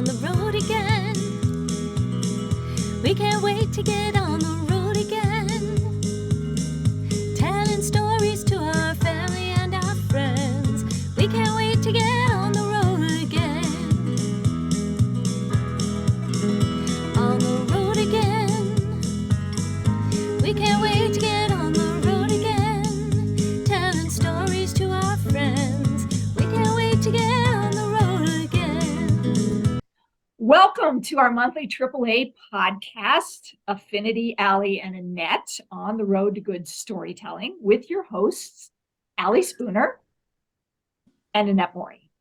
the road again. We can't wait to get on the road again. Telling stories to our family and our friends. We can't wait to get on the road again. On the road again. We can't wait to get on the road again. Telling stories to our friends. We can't wait to get on the road again. Welcome to our monthly AAA podcast, Affinity, Allie, and Annette on the road to good storytelling with your hosts, Allie Spooner and Annette Morey.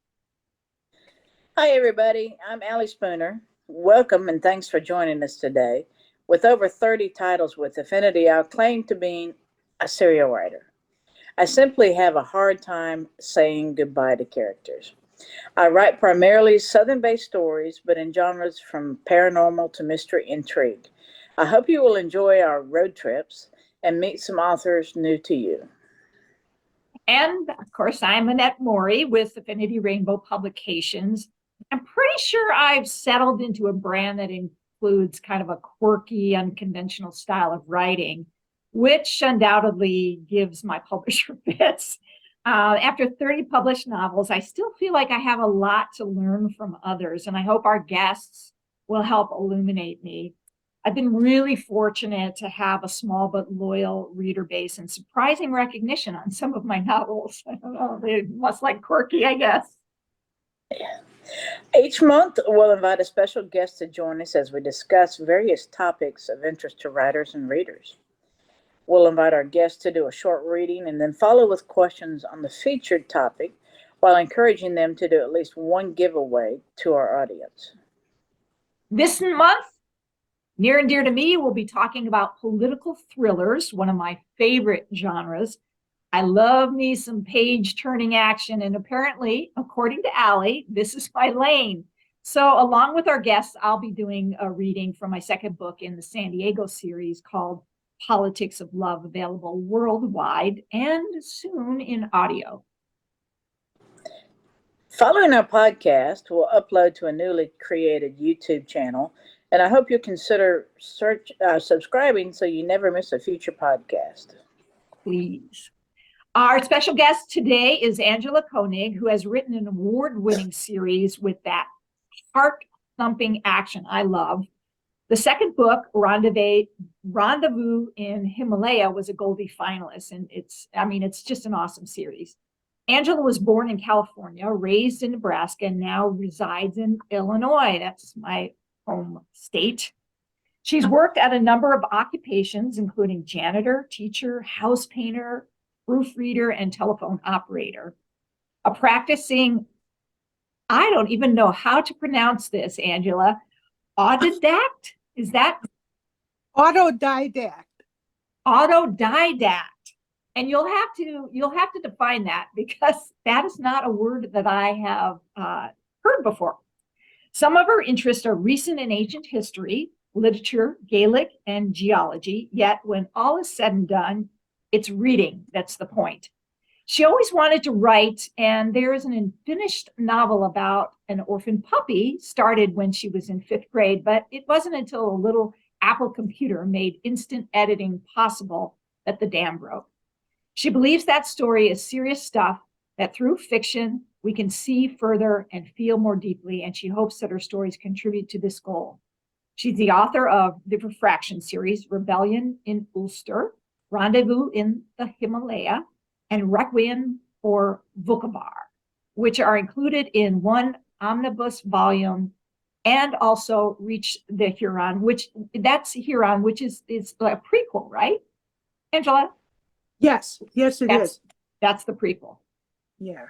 Hi, everybody. I'm Allie Spooner. Welcome and thanks for joining us today. With over 30 titles with Affinity, I'll claim to being a serial writer. I simply have a hard time saying goodbye to characters. I write primarily Southern-based stories, but in genres from paranormal to mystery intrigue. I hope you will enjoy our road trips and meet some authors new to you. And of course, I'm Annette Morey with Affinity Rainbow Publications. I'm pretty sure I've settled into a brand that includes kind of a quirky, unconventional style of writing, which undoubtedly gives my publisher fits. After 30 published novels, I still feel like I have a lot to learn from others, and I hope our guests will help illuminate me. I've been really fortunate to have a small but loyal reader base and surprising recognition on some of my novels. I don't know, they must like quirky, I guess. Yeah. Each month, we'll invite a special guest to join us as we discuss various topics of interest to writers and readers. We'll invite our guests to do a short reading and then follow with questions on the featured topic while encouraging them to do at least one giveaway to our audience. This month, near and dear to me, we'll be talking about political thrillers, one of my favorite genres. I love me some page-turning action, and apparently, according to Allie, this is my lane. So along with our guests, I'll be doing a reading from my second book in the San Diego series called Politics of Love, available worldwide and soon in audio. Following our podcast, we'll upload to a newly created YouTube channel, and I hope you'll consider subscribing so you never miss a future podcast. Please. Our special guest today is Angela Koenig, who has written an award-winning series with that heart-thumping action I love. The second book, Rendezvous in Himalaya, was a Goldie finalist, and it's just an awesome series. Angela was born in California, raised in Nebraska, and now resides in Illinois. That's my home state. She's worked at a number of occupations, including janitor, teacher, house painter, proofreader, and telephone operator. A practicing, I don't even know how to pronounce this, Angela, autodidact? Is that? Autodidact. Autodidact. And you'll have to define that, because that is not a word that I have heard before. Some of her interests are recent and ancient history, literature, Gaelic, and geology. Yet when all is said and done, it's reading that's the point. She always wanted to write, and there is an unfinished novel about an orphan puppy started when she was in 5th grade, but it wasn't until a little Apple computer made instant editing possible that the dam broke. She believes that story is serious stuff, that through fiction, we can see further and feel more deeply, and she hopes that her stories contribute to this goal. She's the author of the Refraction series, Rebellion in Ulster, Rendezvous in the Himalaya, and Requiem for Vukovar, which are included in one omnibus volume, and also Reach the Huron, which is a prequel, right, Angela? Yes, it is. That's the prequel. Yeah.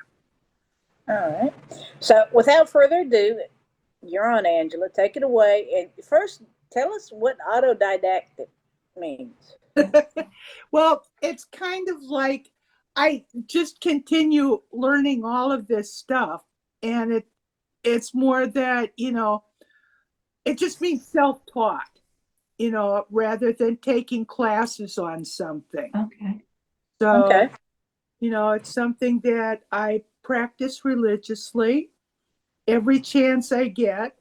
All right. So without further ado, you're on, Angela. Take it away. And first, tell us what autodidactic means. Well, it's kind of like I just continue learning all of this stuff, and it's more that, it just means self-taught, rather than taking classes on something. Okay. So, it's something that I practice religiously every chance I get.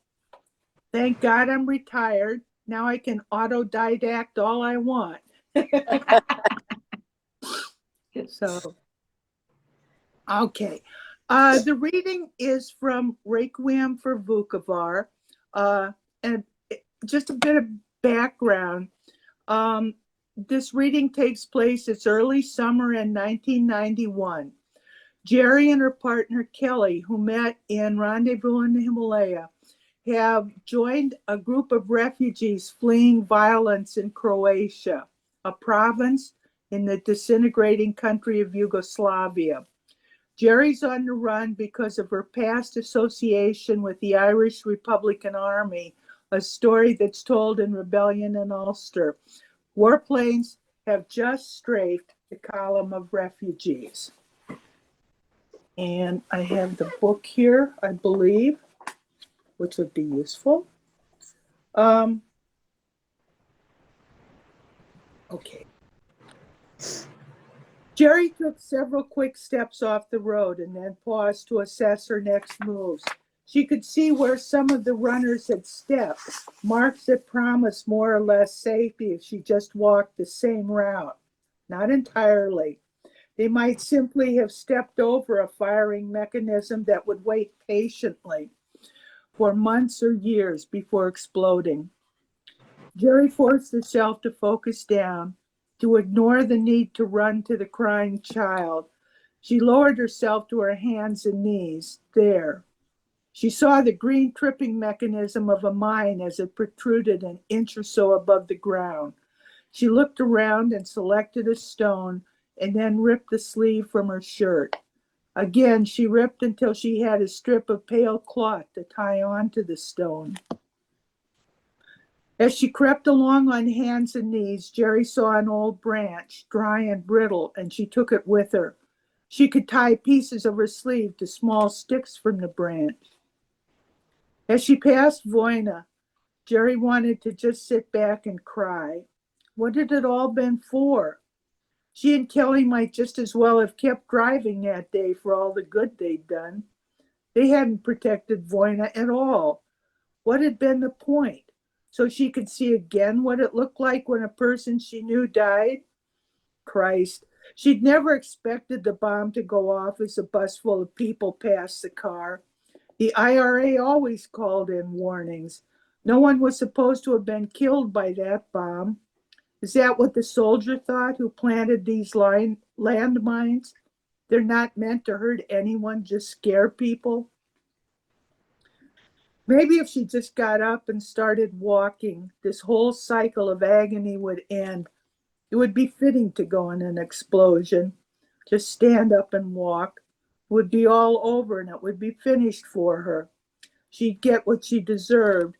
Thank God I'm retired. Now I can autodidact all I want. So, okay. The reading is from Requiem for Vukovar. And just a bit of background. This reading takes place, it's early summer in 1991. Jerry and her partner Kelly, who met in Rendezvous in the Himalaya, have joined a group of refugees fleeing violence in Croatia, a province in the disintegrating country of Yugoslavia. Jerry's on the run because of her past association with the Irish Republican Army, a story that's told in Rebellion in Ulster. Warplanes have just strafed the column of refugees. And I have the book here, I believe, which would be useful. Okay. Jerry took several quick steps off the road and then paused to assess her next moves. She could see where some of the runners had stepped, marks that promised more or less safety if she just walked the same route. Not entirely. They might simply have stepped over a firing mechanism that would wait patiently for months or years before exploding. Jerry forced herself to focus down, to ignore the need to run to the crying child. She lowered herself to her hands and knees. There. She saw the green tripping mechanism of a mine as it protruded an inch or so above the ground. She looked around and selected a stone and then ripped the sleeve from her shirt. Again, she ripped until she had a strip of pale cloth to tie onto the stone. As she crept along on hands and knees, Jerry saw an old branch, dry and brittle, and she took it with her. She could tie pieces of her sleeve to small sticks from the branch. As she passed Voina, Jerry wanted to just sit back and cry. What had it all been for? She and Kelly might just as well have kept driving that day for all the good they'd done. They hadn't protected Voina at all. What had been the point? So she could see again what it looked like when a person she knew died? Christ, she'd never expected the bomb to go off as a bus full of people passed the car. The IRA always called in warnings. No one was supposed to have been killed by that bomb. Is that what the soldier thought who planted these landmines? They're not meant to hurt anyone, just scare people. Maybe if she just got up and started walking, this whole cycle of agony would end. It would be fitting to go in an explosion. Just stand up and walk. It would be all over and it would be finished for her. She'd get what she deserved.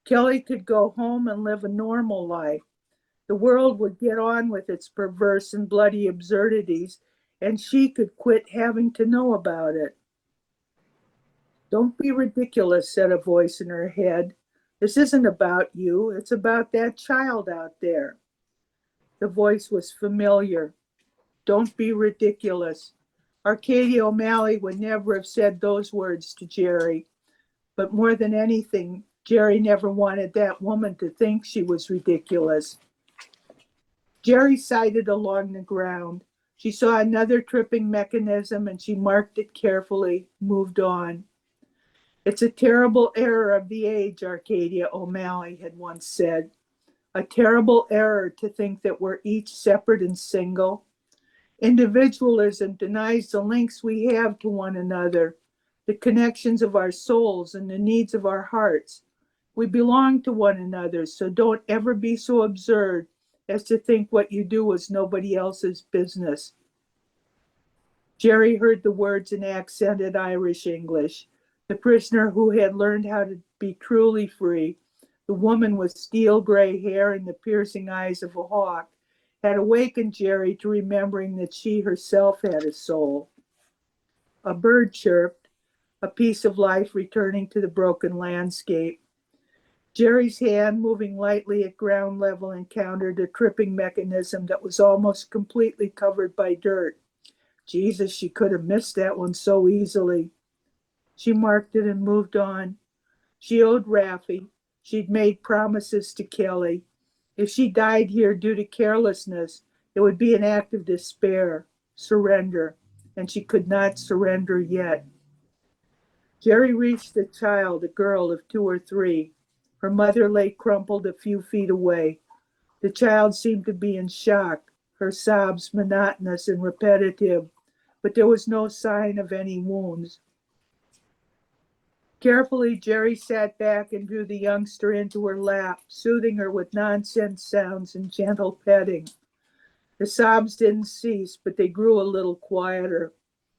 Kelly could go home and live a normal life. The world would get on with its perverse and bloody absurdities, and she could quit having to know about it. Don't be ridiculous, said a voice in her head. This isn't about you. It's about that child out there. The voice was familiar. Don't be ridiculous. Arcadia O'Malley would never have said those words to Jerry. But more than anything, Jerry never wanted that woman to think she was ridiculous. Jerry sighted along the ground. She saw another tripping mechanism and she marked it carefully, moved on. It's a terrible error of the age, Arcadia O'Malley had once said. A terrible error to think that we're each separate and single. Individualism denies the links we have to one another, the connections of our souls and the needs of our hearts. We belong to one another, so don't ever be so absurd as to think what you do is nobody else's business. Jerry heard the words in accented Irish English. The prisoner who had learned how to be truly free, the woman with steel gray hair and the piercing eyes of a hawk, had awakened Jerry to remembering that she herself had a soul. A bird chirped, a piece of life returning to the broken landscape. Jerry's hand, moving lightly at ground level, encountered a tripping mechanism that was almost completely covered by dirt. Jesus, she could have missed that one so easily. She marked it and moved on. She owed Raffi. She'd made promises to Kelly. If she died here due to carelessness, it would be an act of despair, surrender, and she could not surrender yet. Jerry reached the child, a girl of 2 or 3. Her mother lay crumpled a few feet away. The child seemed to be in shock, her sobs monotonous and repetitive, but there was no sign of any wounds. Carefully, Jerry sat back and drew the youngster into her lap, soothing her with nonsense sounds and gentle petting. The sobs didn't cease, but they grew a little quieter.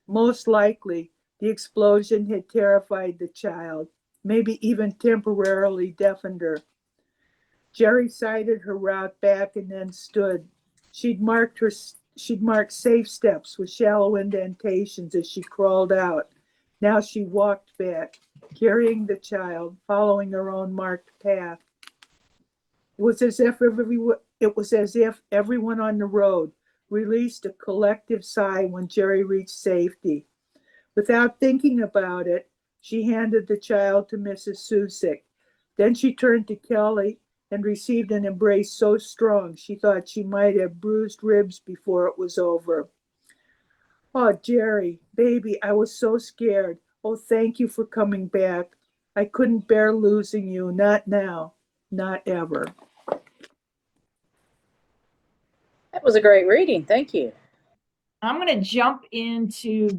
Most likely, the explosion had terrified the child, maybe even temporarily deafened her. Jerry sighted her route back and then stood. She'd marked safe steps with shallow indentations as she crawled out. Now she walked back, carrying the child, following her own marked path. It was as if everyone on the road released a collective sigh when Jerry reached safety. Without thinking about it, she handed the child to Mrs. Susick. Then she turned to Kelly and received an embrace so strong she thought she might have bruised ribs before it was over. Oh, Jerry, baby, I was so scared. Oh, thank you for coming back. I couldn't bear losing you, not now, not ever. That was a great reading. Thank you. I'm going to jump into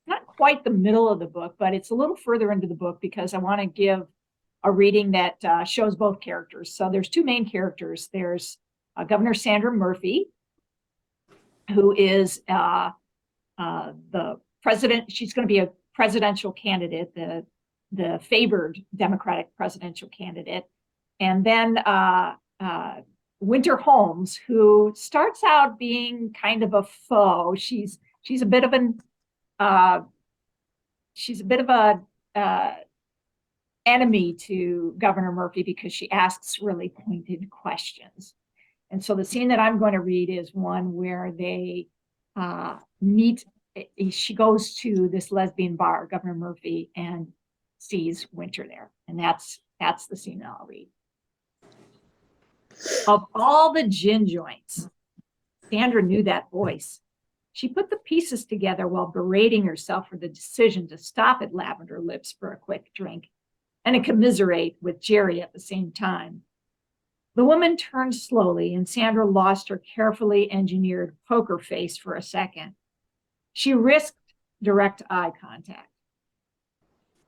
not quite the middle of the book, but it's a little further into the book because I want to give a reading that shows both characters. So there's 2 main characters. There's Governor Sandra Murphy, who is the president. She's going to be a presidential candidate, the favored Democratic presidential candidate. And then Winter Holmes, who starts out being kind of a foe. She's a bit of a enemy to Governor Murphy because she asks really pointed questions. And so the scene that I'm going to read is one where they meet. She goes to this lesbian bar, Governor Murphy, and sees Winter there. And that's the scene that I'll read. Of all the gin joints, Sandra knew that voice. She put the pieces together while berating herself for the decision to stop at Lavender Lips for a quick drink and to commiserate with Jerry at the same time. The woman turned slowly, and Sandra lost her carefully engineered poker face for a second. She risked direct eye contact.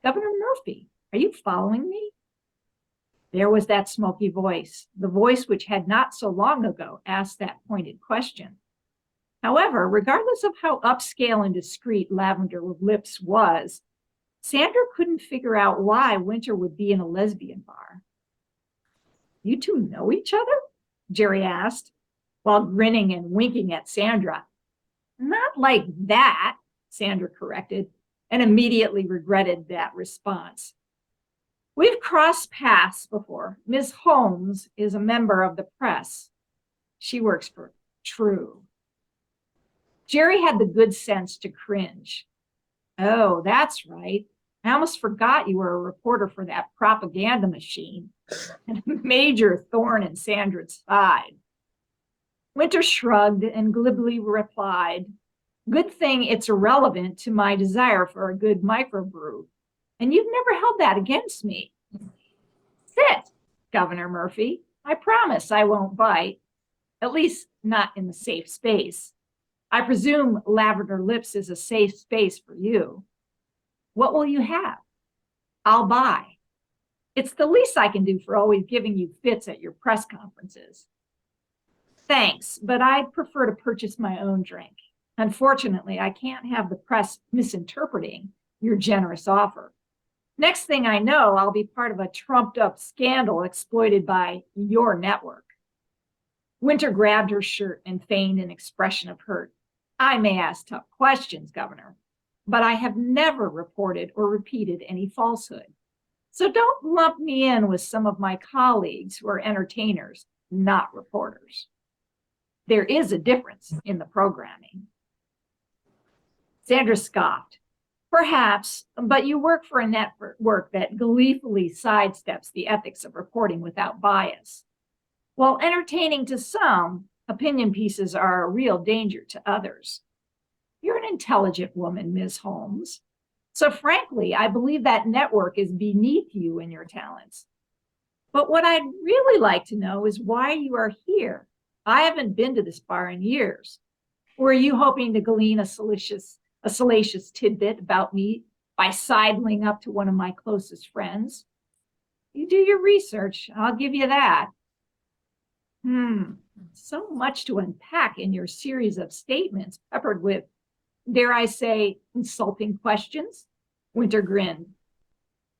Governor Murphy, are you following me? There was that smoky voice, the voice which had not so long ago asked that pointed question. However, regardless of how upscale and discreet Lavender Lips was, Sandra couldn't figure out why Winter would be in a lesbian bar. You 2 know each other? Jerry asked, while grinning and winking at Sandra. Not like that, Sandra corrected, and immediately regretted that response. We've crossed paths before. Ms. Holmes is a member of the press. She works for True. Jerry had the good sense to cringe. Oh, that's right. I almost forgot you were a reporter for that propaganda machine, and a major thorn in Sandra's side. Winter shrugged and glibly replied, good thing it's irrelevant to my desire for a good microbrew, and you've never held that against me. Sit, Governor Murphy. I promise I won't bite, at least not in the safe space. I presume Lavender Lips is a safe space for you. What will you have? I'll buy. It's the least I can do for always giving you fits at your press conferences. Thanks, but I'd prefer to purchase my own drink. Unfortunately, I can't have the press misinterpreting your generous offer. Next thing I know, I'll be part of a trumped-up scandal exploited by your network. Winter grabbed her shirt and feigned an expression of hurt. I may ask tough questions, Governor, but I have never reported or repeated any falsehood. So don't lump me in with some of my colleagues who are entertainers, not reporters. There is a difference in the programming. Sandra scoffed. Perhaps, but you work for a network that gleefully sidesteps the ethics of reporting without bias. While entertaining to some, opinion pieces are a real danger to others. You're an intelligent woman, Ms. Holmes. So frankly, I believe that network is beneath you and your talents. But what I'd really like to know is why you are here. I haven't been to this bar in years. Were you hoping to glean a salacious tidbit about me by sidling up to one of my closest friends? You do your research, I'll give you that. So much to unpack in your series of statements, peppered with, dare I say, insulting questions. Winter grinned.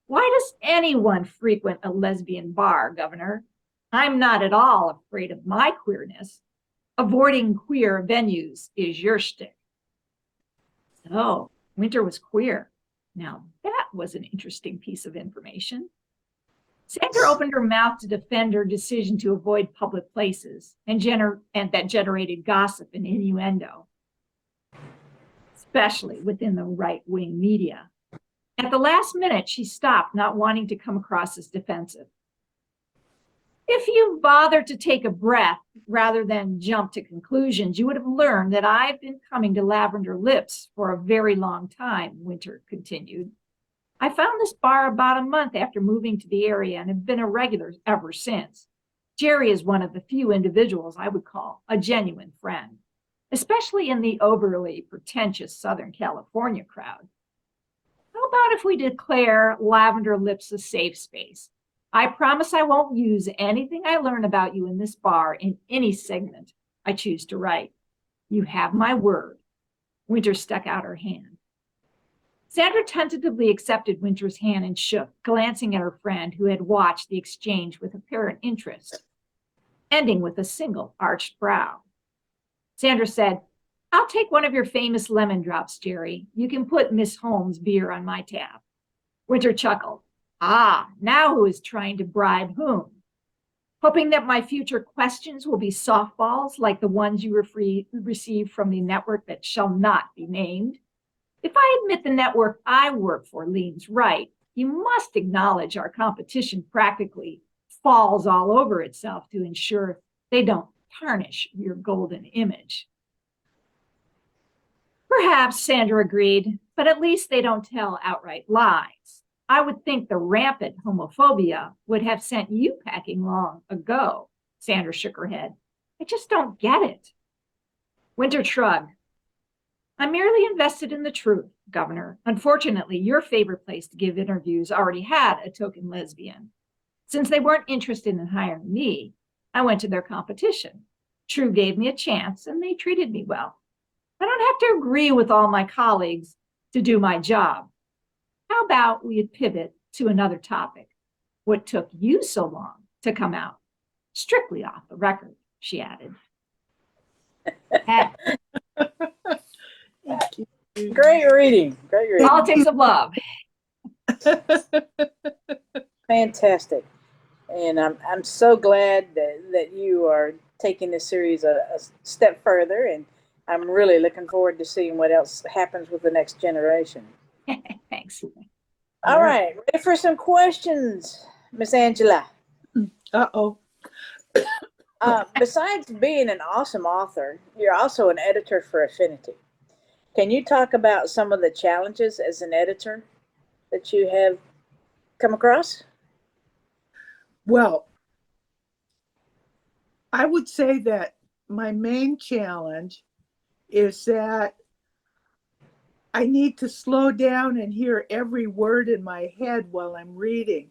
Why does anyone frequent a lesbian bar, Governor? I'm not at all afraid of my queerness. Avoiding queer venues is your shtick. So, Winter was queer. Now, that was an interesting piece of information. Sandra opened her mouth to defend her decision to avoid public places and that generated gossip and innuendo, especially within the right-wing media. At the last minute, she stopped, not wanting to come across as defensive. If you bothered to take a breath rather than jump to conclusions, you would have learned that I've been coming to Lavender Lips for a very long time, Winter continued. I found this bar about a month after moving to the area and have been a regular ever since. Jerry is one of the few individuals I would call a genuine friend, especially in the overly pretentious Southern California crowd. How about if we declare Lavender Lips a safe space? I promise I won't use anything I learn about you in this bar in any segment I choose to write. You have my word. Winter stuck out her hand. Sandra tentatively accepted Winter's hand and shook, glancing at her friend who had watched the exchange with apparent interest, ending with a single arched brow. Sandra said, I'll take one of your famous lemon drops, Jerry. You can put Miss Holmes' beer on my tab. Winter chuckled. Ah, now who is trying to bribe whom? Hoping that my future questions will be softballs like the ones you receive from the network that shall not be named. If I admit the network I work for leans right, you must acknowledge our competition practically falls all over itself to ensure they don't tarnish your golden image. Perhaps, Sandra agreed, but at least they don't tell outright lies. I would think the rampant homophobia would have sent you packing long ago. Sandra shook her head. I just don't get it. Winter shrugged. I'm merely invested in the truth, Governor. Unfortunately, your favorite place to give interviews already had a token lesbian. Since they weren't interested in hiring me, I went to their competition. True gave me a chance, and they treated me well. I don't have to agree with all my colleagues to do my job. How about we pivot to another topic? What took you so long to come out? Strictly off the record, she added. Great reading. Great reading. Politics of love. Fantastic. And I'm so glad that you are taking this series a step further, and I'm really looking forward to seeing what else happens with the next generation. Thanks. All right, ready for some questions, Miss Angela? Uh-oh. Besides being an awesome author, you're also an editor for Affinity. Can you talk about some of the challenges as an editor that you have come across? Well, I would say that my main challenge is that I need to slow down and hear every word in my head while I'm reading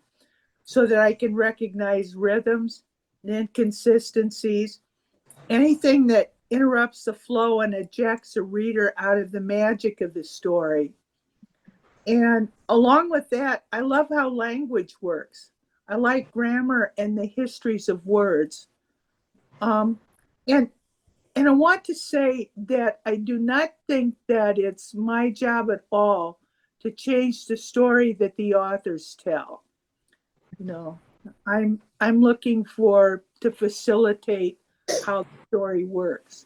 so that I can recognize rhythms and inconsistencies, anything that interrupts the flow and ejects a reader out of the magic of the story. And along with that, I love how language works. I like grammar and the histories of words. And I want to say that I do not think that it's my job at all to change the story that the authors tell. You know, I'm looking to facilitate how the story works.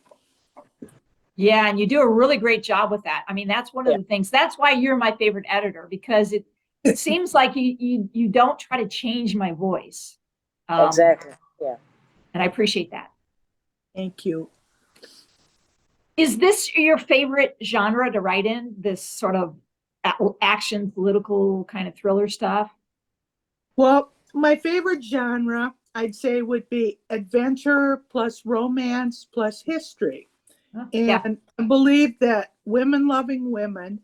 Yeah, and you do a really great job with that. I mean, that's one of Yeah. the things. That's why you're my favorite editor, because it seems like you don't try to change my voice. Exactly. Yeah. And I appreciate that. Thank you. Is this your favorite genre to write in? This sort of action, political kind of thriller stuff? Well, my favorite genre, I'd say, would be adventure plus romance plus history. Yeah. And I believe that women loving women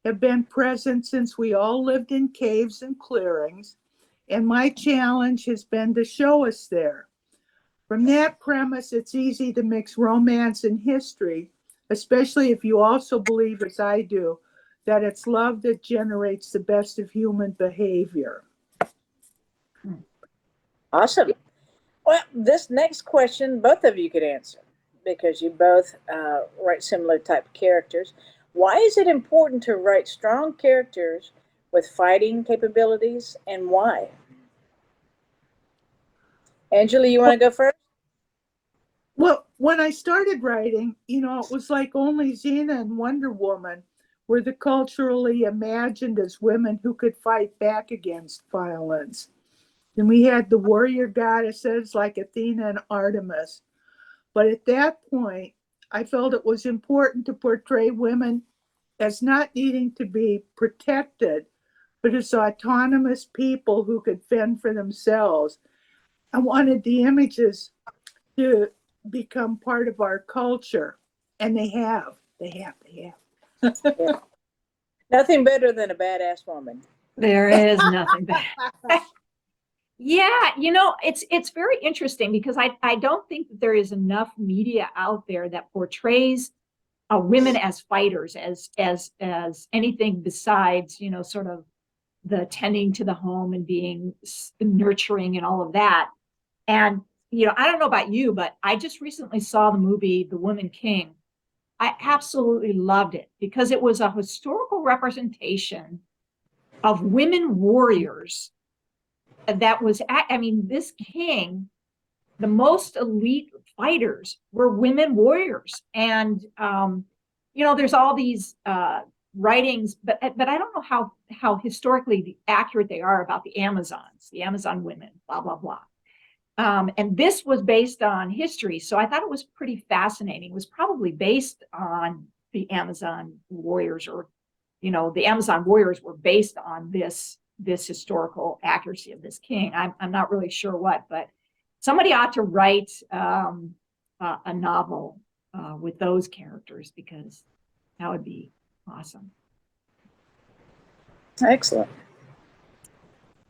have been present since we all lived in caves and clearings. And my challenge has been to show us there. From that premise, it's easy to mix romance and history, especially if you also believe, as I do, that it's love that generates the best of human behavior. Awesome. Well, this next question, both of you could answer because you both write similar type of characters. Why is it important to write strong characters with fighting capabilities, and why? Angela, you want to go first? Well, when I started writing, it was like only Xena and Wonder Woman were the culturally imagined as women who could fight back against violence. And we had the warrior goddesses like Athena and Artemis. But at that point, I felt it was important to portray women as not needing to be protected, but as autonomous people who could fend for themselves. I wanted the images to become part of our culture, and they have. Yeah. Nothing better than a badass woman. There is nothing bad. Yeah, it's very interesting because I don't think that there is enough media out there that portrays women as fighters, as anything besides, sort of the tending to the home and being nurturing and all of that. And I don't know about you, but I just recently saw the movie The Woman King. I absolutely loved it because it was a historical representation of women warriors that was, I mean, this king, the most elite fighters were women warriors. And, there's all these writings, but I don't know how historically accurate they are about the Amazon women, blah, blah, blah. And this was based on history. So I thought it was pretty fascinating. It was probably based on the Amazon warriors, or, the Amazon warriors were based on this historical accuracy of this king. I'm not really sure what, but somebody ought to write a novel with those characters, because that would be awesome. Excellent.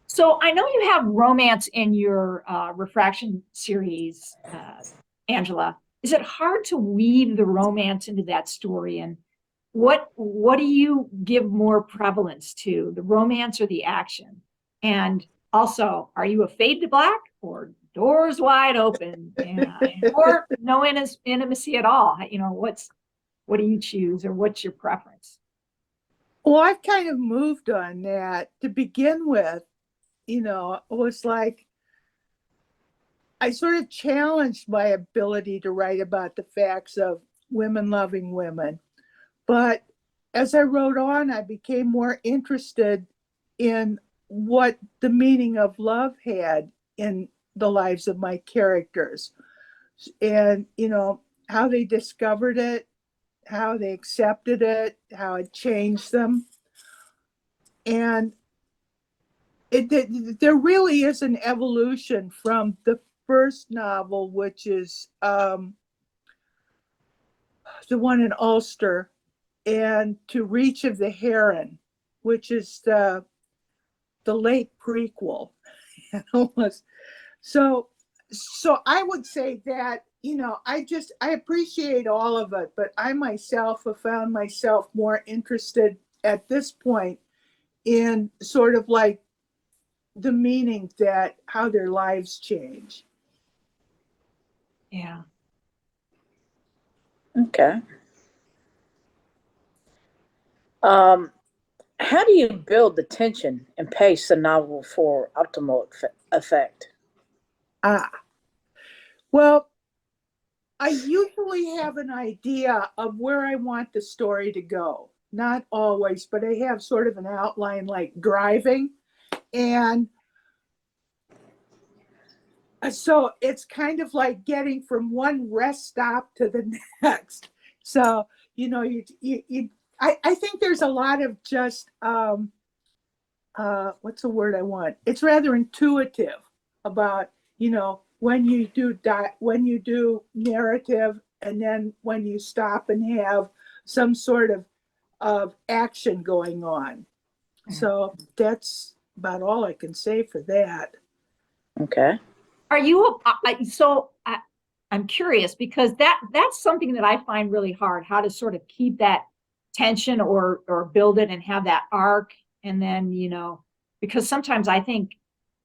So I know you have romance in your Refraction series, Angela. Is it hard to weave the romance into that story? And what do you give more prevalence to, the romance or the action? And also, are you a fade to black or doors wide open, or no intimacy at all? What do you choose, or what's your preference? Well, I've kind of moved on that. To begin with, it was like I sort of challenged my ability to write about the facts of women loving women. But as I wrote on, I became more interested in what the meaning of love had in the lives of my characters, and, how they discovered it, how they accepted it, how it changed them. And there really is an evolution from the first novel, which is the one in Ulster, and to Reach of the Heron, which is the late prequel. So I would say that, I appreciate all of it, but I myself have found myself more interested at this point in sort of like the meaning, that how their lives change. Yeah. Okay. How do you build the tension and pace the novel for optimal effect? Well, I usually have an idea of where I want the story to go. Not always, but I have sort of an outline like driving. And so it's kind of like getting from one rest stop to the next. So, I think there's a lot of just, what's the word I want? It's rather intuitive about, when you do narrative, and then when you stop and have some sort of action going on. So that's about all I can say for that. Okay. Are you I'm curious because that's something that I find really hard, how to sort of keep that tension or build it and have that arc. And then, because sometimes I think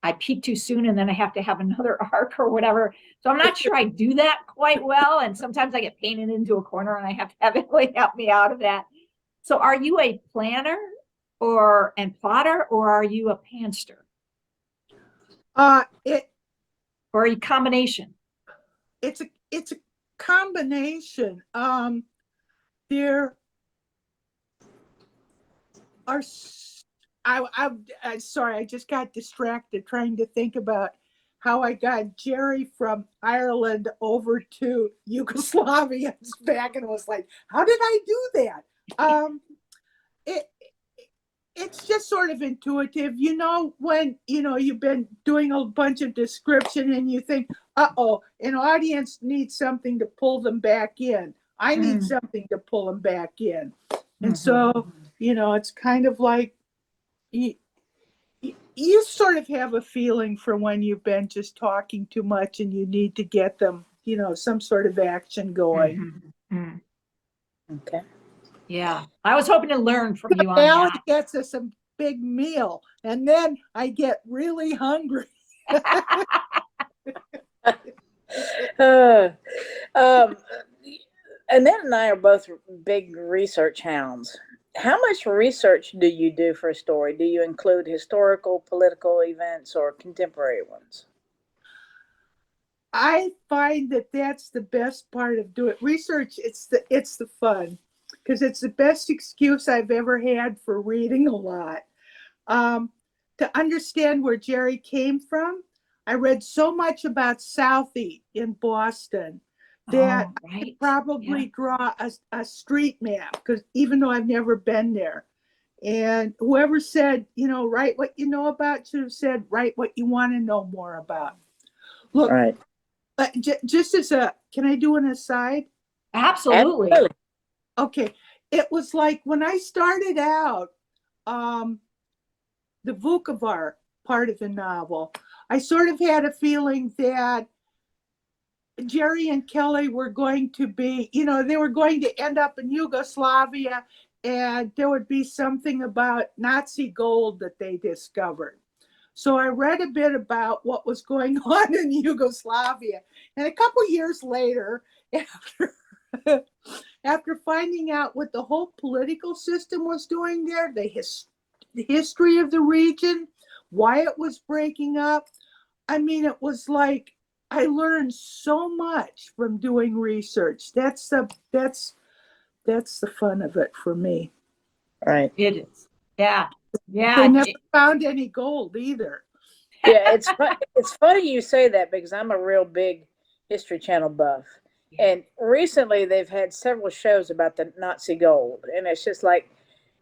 I peak too soon and then I have to have another arc or whatever. So I'm not sure I do that quite well. And sometimes I get painted into a corner and I have to have Emily help me out of that. So are you a planner and plotter, or are you a pantster? Or a combination? It's a combination. There are. I'm sorry, I just got distracted trying to think about how I got Jerry from Ireland over to Yugoslavia back, and was like, how did I do that? It's just sort of intuitive, when you've been doing a bunch of description and you think, an audience needs something to pull them back in. I need something to pull them back in. And so, it's kind of like you sort of have a feeling for when you've been just talking too much and you need to get them, some sort of action going. Okay. Yeah, I was hoping to learn from you on Allie that. gets us a big meal, and then I get really hungry. Annette and I are both big research hounds. How much research do you do for a story? Do you include historical, political events, or contemporary ones? I find that that's the best part of doing research. It's the fun, because it's the best excuse I've ever had for reading a lot. To understand where Jerry came from, I read so much about Southie in Boston that I could probably draw a street map, because even though I've never been there. And whoever said, write what you know about, should have said, write what you want to know more about. Look, Right. Just can I do an aside? Absolutely. Okay. It was like when I started out, the Vukovar part of the novel, I sort of had a feeling that Jerry and Kelly were going to be, they were going to end up in Yugoslavia, and there would be something about Nazi gold that they discovered. So I read a bit about what was going on in Yugoslavia. And a couple years later, after finding out what the whole political system was doing there, the history of the region, why it was breaking up, it was like I learned so much from doing research. That's the fun of it for me. Right. It is. Yeah. Yeah. They never found any gold either. Yeah, it's funny you say that, because I'm a real big History Channel buff. And recently they've had several shows about the Nazi gold. And it's just like,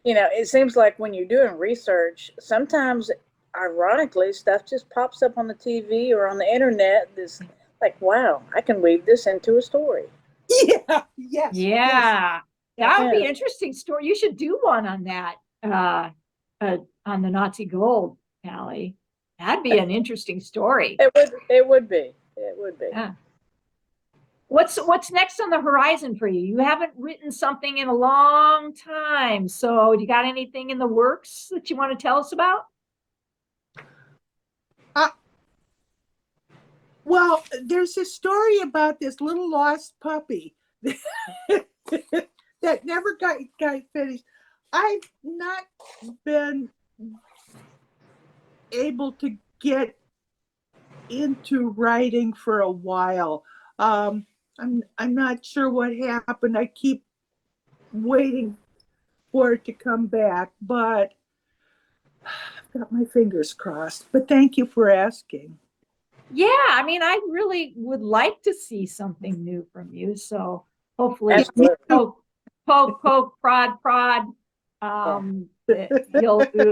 it seems like when you're doing research, sometimes, ironically, stuff just pops up on the TV or on the internet. This like, wow, I can weave this into a story. Yeah. Yes. Yeah. That would be an interesting story. You should do one on that, on the Nazi gold, Allie. That'd be an interesting story. It would be. It would be. Yeah. What's next on the horizon for you? You haven't written something in a long time. So you got anything in the works that you want to tell us about? Well, there's a story about this little lost puppy that never got finished. I've not been able to get into writing for a while. I'm not sure what happened. I keep waiting for it to come back, but I've got my fingers crossed. But thank you for asking. Yeah, I mean, I really would like to see something new from you. So hopefully, Absolutely. poke, prod.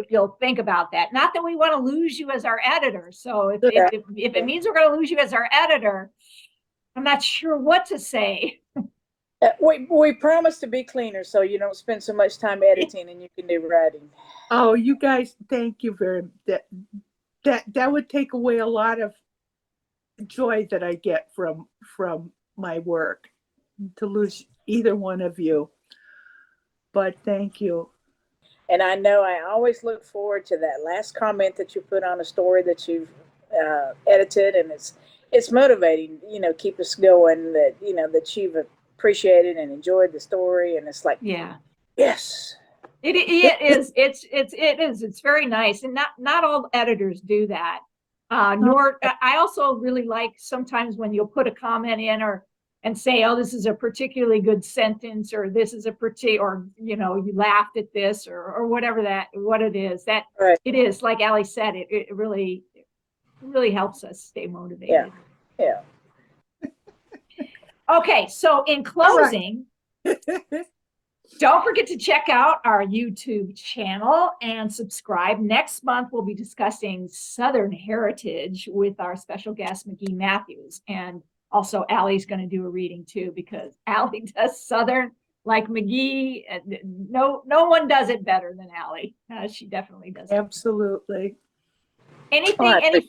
You'll think about that. Not that we want to lose you as our editor. So if it means we're going to lose you as our editor, I'm not sure what to say. We promise to be cleaner so you don't spend so much time editing and you can do writing. Oh, you guys, thank you very much. That would take away a lot of joy that I get from my work, to lose either one of you. But thank you. And I know I always look forward to that last comment that you put on a story that you've edited, and it's motivating. Keep us going. That you've appreciated and enjoyed the story, and it's like, Yeah, yes, it is. It's very nice, and not all editors do that. Nor I also really like sometimes when you'll put a comment in and say, oh, this is a particularly good sentence, or this is or you laughed at this, or whatever what it is. That right. It is, like Allie said, it really helps us stay motivated. Yeah. Okay, so in closing, don't forget to check out our YouTube channel and subscribe. Next month, we'll be discussing Southern heritage with our special guest, McGee Matthews. And also, Allie's going to do a reading too, because Allie does Southern like McGee. No one does it better than Allie. She definitely does it. Absolutely. Any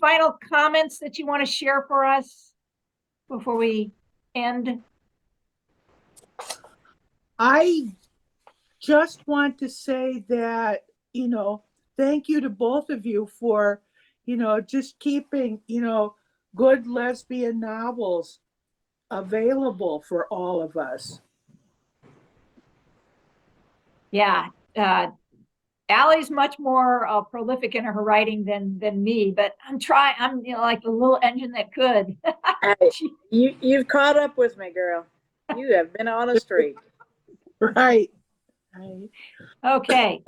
final comments that you want to share for us before we end? I just want to say that, thank you to both of you for, just keeping, good lesbian novels available for all of us. Yeah. Allie's much more prolific in her writing than me, but I'm like the little engine that could. Hey, you've caught up with me, girl. You have been on a streak. Right. Okay.